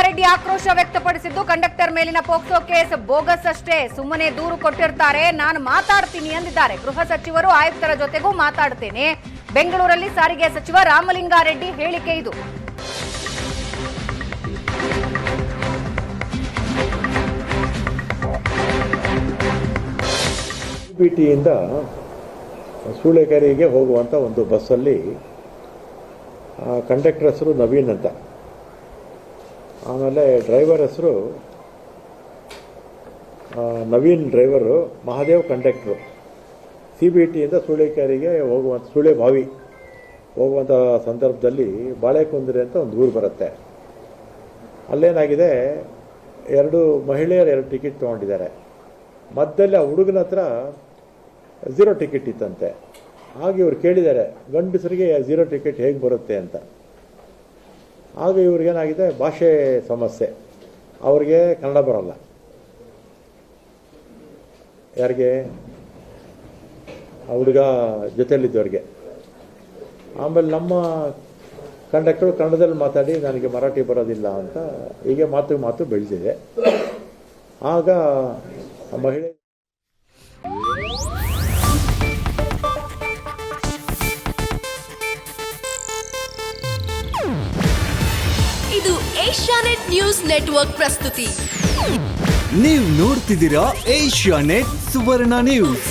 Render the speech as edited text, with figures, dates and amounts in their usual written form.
ರಾಮಲಿಂಗಾರೆಡ್ಡಿ ಆಕ್ರೋಶ ವ್ಯಕ್ತಪಡಿಸಿದ್ದು, ಕಂಡಕ್ಟರ್ ಮೇಲಿನ ಪೋಕ್ಸೋ ಕೇಸ್ ಬೋಗಸ್ ಅಷ್ಟೇ, ಸುಮ್ಮನೆ ದೂರು ಕೊಟ್ಟಿರ್ತಾರೆ, ನಾನು ಮಾತಾಡ್ತೀನಿ ಎಂದಿದ್ದಾರೆ. ಗೃಹ ಸಚಿವರು ಆಯುಕ್ತರ ಜೊತೆಗೂ ಮಾತಾಡ್ತೇನೆ. ಬೆಂಗಳೂರಲ್ಲಿ ಸಾರಿಗೆ ಸಚಿವ ರಾಮಲಿಂಗಾರೆಡ್ಡಿ ಹೇಳಿಕೆ ಇದು. ಬಿಟಿಯಿಂದ ಸೂಳೆಕೆರೆಗೆ ಹೋಗುವಂಥ ಒಂದು ಬಸ್ಸಲ್ಲಿ ಕಂಡಕ್ಟರ್ ಹೆಸರು ನವೀನ್ ಅಂತ, ಆಮೇಲೆ ಡ್ರೈವರ್ ಹೆಸರು ನವೀನ್ ಡ್ರೈವರು, ಮಹಾದೇವ್ ಕಂಡಕ್ಟ್ರು. CBTಯಿಂದ ಸೂಳೆಕೆರೆಗೆ ಹೋಗುವಂಥ ಸೂಳೆಬಾವಿ ಹೋಗುವಂಥ ಸಂದರ್ಭದಲ್ಲಿ ಬಾಳೆಕುಂದ್ರೆ ಅಂತ ಒಂದು ಊರು ಬರುತ್ತೆ. ಅಲ್ಲೇನಾಗಿದೆ, ಎರಡು ಮಹಿಳೆಯರು 2 ಟಿಕೆಟ್ ತೊಗೊಂಡಿದ್ದಾರೆ. ಮಧ್ಯದಲ್ಲಿ ಆ ಹುಡುಗನ ಹತ್ರ 0 ಟಿಕೆಟ್ ಇತ್ತಂತೆ. ಹಾಗೆ ಇವ್ರು ಕೇಳಿದ್ದಾರೆ, ಗಂಡಸರಿಗೆ 0 ಟಿಕೆಟ್ ಹೇಗೆ ಬರುತ್ತೆ ಅಂತ. ಆಗ ಇವ್ರಿಗೇನಾಗಿದೆ, ಭಾಷೆ ಸಮಸ್ಯೆ, ಅವ್ರಿಗೆ ಕನ್ನಡ ಬರೋಲ್ಲ. ಯಾರಿಗೆ? ಆ ಹುಡುಗ ಜೊತೆಯಲ್ಲಿದ್ದವ್ರಿಗೆ. ಆಮೇಲೆ ನಮ್ಮ ಕಂಡಕ್ಟರ್ ಕನ್ನಡದಲ್ಲಿ ಮಾತಾಡಿ, ನನಗೆ ಮರಾಠಿ ಬರೋದಿಲ್ಲ ಅಂತ ಹೀಗೆ ಮಾತು ಬೆಳೆದಿದೆ. ಆಗ ಆ ಮಹಿಳೆ ಇದು ಏಷ್ಯಾನೆಟ್ ನ್ಯೂಸ್ ನೆಟ್ವರ್ಕ್ ಪ್ರಸ್ತುತಿ. ನೀವು ನೋಡ್ತಿದ್ದೀರಾ ಏಷ್ಯಾನೆಟ್ ಸುವರ್ಣ ನ್ಯೂಸ್.